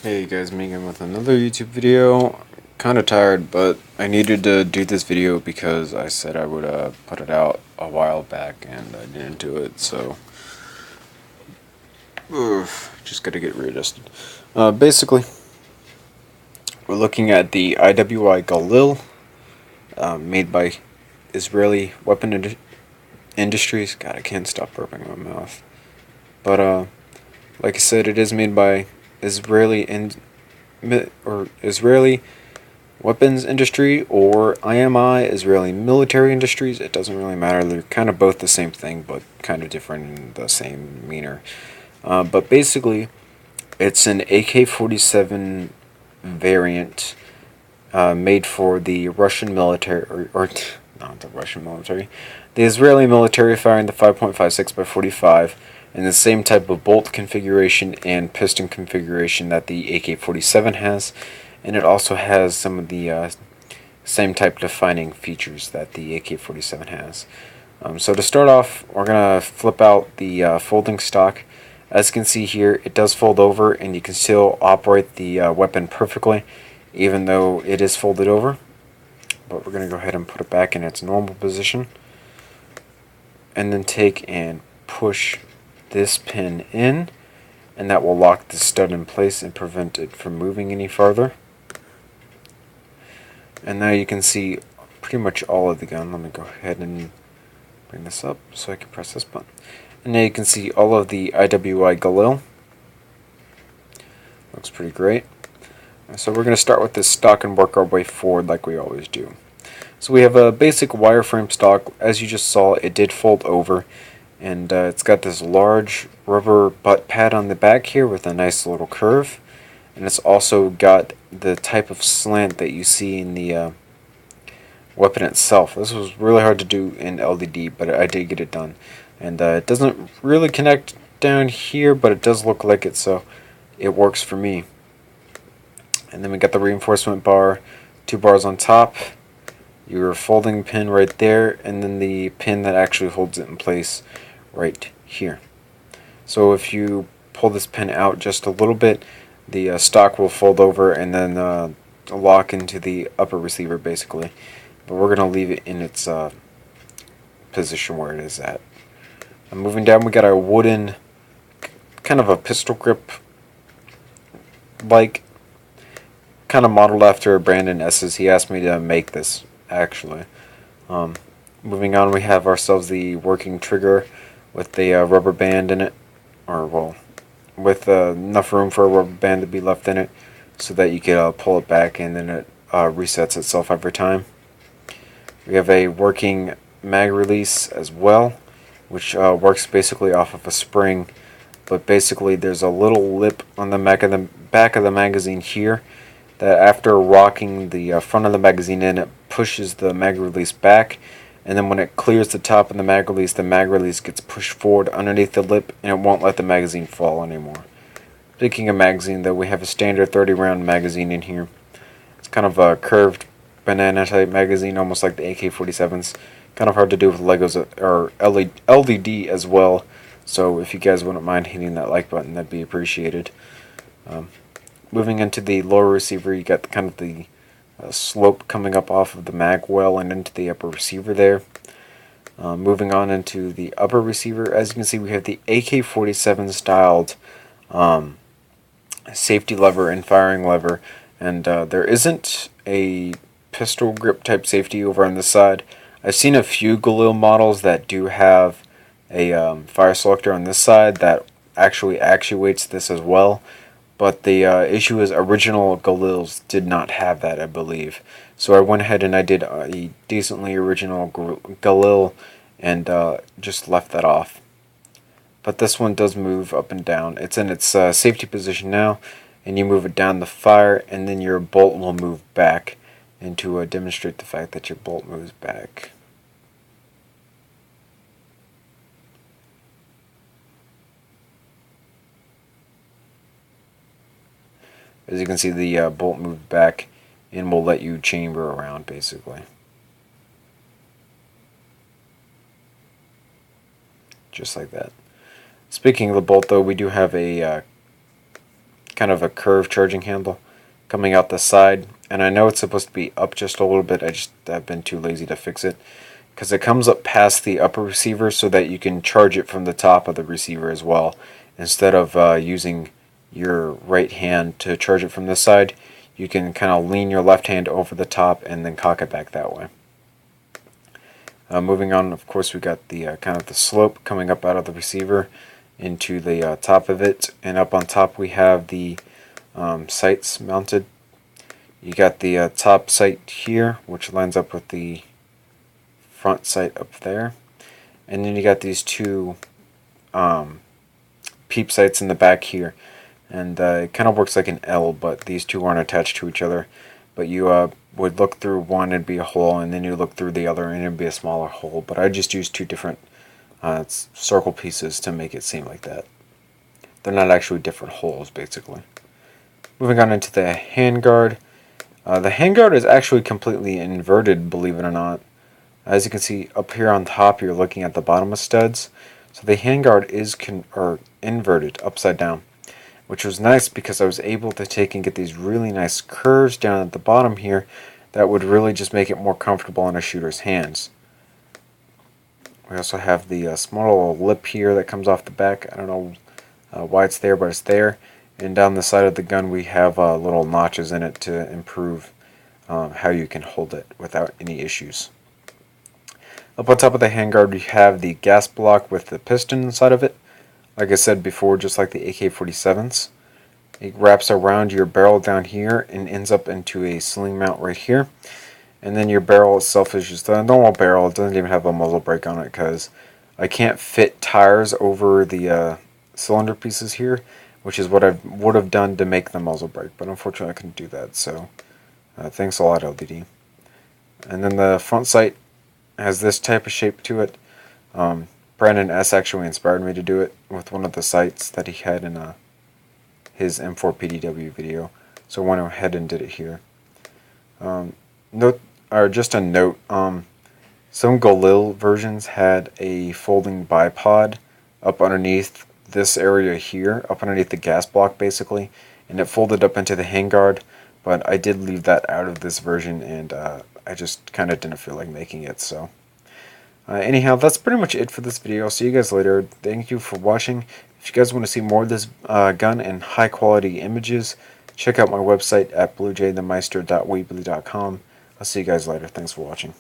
Hey guys, Megan with another YouTube video. Kinda tired, but I needed to do this video because I said I would put it out a while back and I didn't do it, so just gotta get readjusted. Basically, we're looking at the IWI Galil, made by Israeli weapon industries. God, I can't stop burping in my mouth. But like I said, it is made by Israeli weapons industry or IMI, Israeli military industries. It doesn't really matter. They're kind of both the same thing, but kind of different in the same manner. But basically, it's an AK-47 variant made for the Russian military, or not the Russian military, the Israeli military, firing the 5.56 by 45 in the same type of bolt configuration and piston configuration that the AK-47 has, and it also has some of the same type defining features that the AK-47 has. So to start off, we're going to flip out the folding stock. As you can see here, it does fold over and you can still operate the weapon perfectly even though it is folded over. But we're going to go ahead and put it back in its normal position. And then take and push this pin in, and that will lock the stud in place and prevent it from moving any farther. And now you can see pretty much all of the gun. Let me go ahead and bring this up so I can press this button. And now you can see all of the IWI Galil. Looks pretty great. So we're going to start with this stock and work our way forward like we always do. So we have a basic wireframe stock. As you just saw, it did fold over, and it's got this large rubber butt pad on the back here with a nice little curve, and it's also got the type of slant that you see in the weapon itself. This was really hard to do in LDD, but I did get it done. And it doesn't really connect down here, but it does look like it, so it works for me. And then we got the reinforcement bar, 2 bars on top, your folding pin right there, and then the pin that actually holds it in place right here. So if you pull this pin out just a little bit, the stock will fold over and then lock into the upper receiver basically. But we're going to leave it in its position where it is at. And moving down, we got our wooden, kind of a pistol grip like, kind of modeled after Brandon S's. He asked me to make this, actually. Moving on, we have ourselves the working trigger with the rubber band in it, or well, with enough room for a rubber band to be left in it, so that you can pull it back and then it resets itself every time. We have a working mag release as well, which works basically off of a spring, but basically there's a little lip on the back of the magazine here that after rocking the front of the magazine in, it pushes the mag release back, and then when it clears the top of the mag release gets pushed forward underneath the lip, and it won't let the magazine fall anymore. Speaking of magazine, though, we have a standard 30 round magazine in here. It's kind of a curved banana type magazine, almost like the AK-47s. Kind of hard to do with Legos or LDD as well, so if you guys wouldn't mind hitting that like button, that'd be appreciated. Moving into the lower receiver, you got kind of the slope coming up off of the mag well and into the upper receiver there. Moving on into the upper receiver, as you can see, we have the AK-47 styled safety lever and firing lever, and there isn't a pistol grip type safety over on this side. I've seen a few Galil models that do have a fire selector on this side that actually actuates this as well. But the issue is original Galils did not have that, I believe. So I went ahead and I did a decently original Galil and just left that off. But this one does move up and down. It's in its safety position now, and you move it down the fire, and then your bolt will move back, and to demonstrate the fact that your bolt moves back. As you can see, the bolt moved back and will let you chamber around, basically. Just like that. Speaking of the bolt, though, we do have a kind kind of a curved charging handle coming out the side, and I know it's supposed to be up just a little bit. I've been too lazy to fix it, because it comes up past the upper receiver so that you can charge it from the top of the receiver as well, instead of using your right hand to charge it from this side. You can kind of lean your left hand over the top and then cock it back that way. Moving on, of course, we got the kind of the slope coming up out of the receiver into the top of it, and up on top we have the sights mounted. You got the top sight here, which lines up with the front sight up there, and then you got these two peep sights in the back here, and it kind of works like an L, but these two aren't attached to each other. But you would look through one and be a hole, and then you look through the other and it'd be a smaller hole. But I just used two different circle pieces to make it seem like that. They're not actually different holes, basically. Moving on into the handguard. The handguard is actually completely inverted, believe it or not. As you can see up here on top, you're looking at the bottom of studs. So the handguard is inverted, upside down, which was nice because I was able to take and get these really nice curves down at the bottom here that would really just make it more comfortable in a shooter's hands. We also have the small little lip here that comes off the back. I don't know why it's there, but it's there. And down the side of the gun we have little notches in it to improve how you can hold it without any issues. Up on top of the handguard we have the gas block with the piston inside of it. Like I said before, just like the AK-47s. It wraps around your barrel down here and ends up into a sling mount right here. And then your barrel itself is just a normal barrel. It doesn't even have a muzzle brake on it because I can't fit tires over the cylinder pieces here, which is what I would have done to make the muzzle brake. But unfortunately I couldn't do that, so thanks a lot, LDD. And then the front sight has this type of shape to it. Brandon S. actually inspired me to do it with one of the sights that he had in his M4 PDW video, so I went ahead and did it here. Just a note, some Galil versions had a folding bipod up underneath this area here, up underneath the gas block basically, and it folded up into the handguard, but I did leave that out of this version, and I just kind of didn't feel like making it, so. Anyhow, that's pretty much it for this video. I'll see you guys later. Thank you for watching. If you guys want to see more of this gun and high quality images, check out my website at bluejthemeister.weebly.com. I'll see you guys later. Thanks for watching.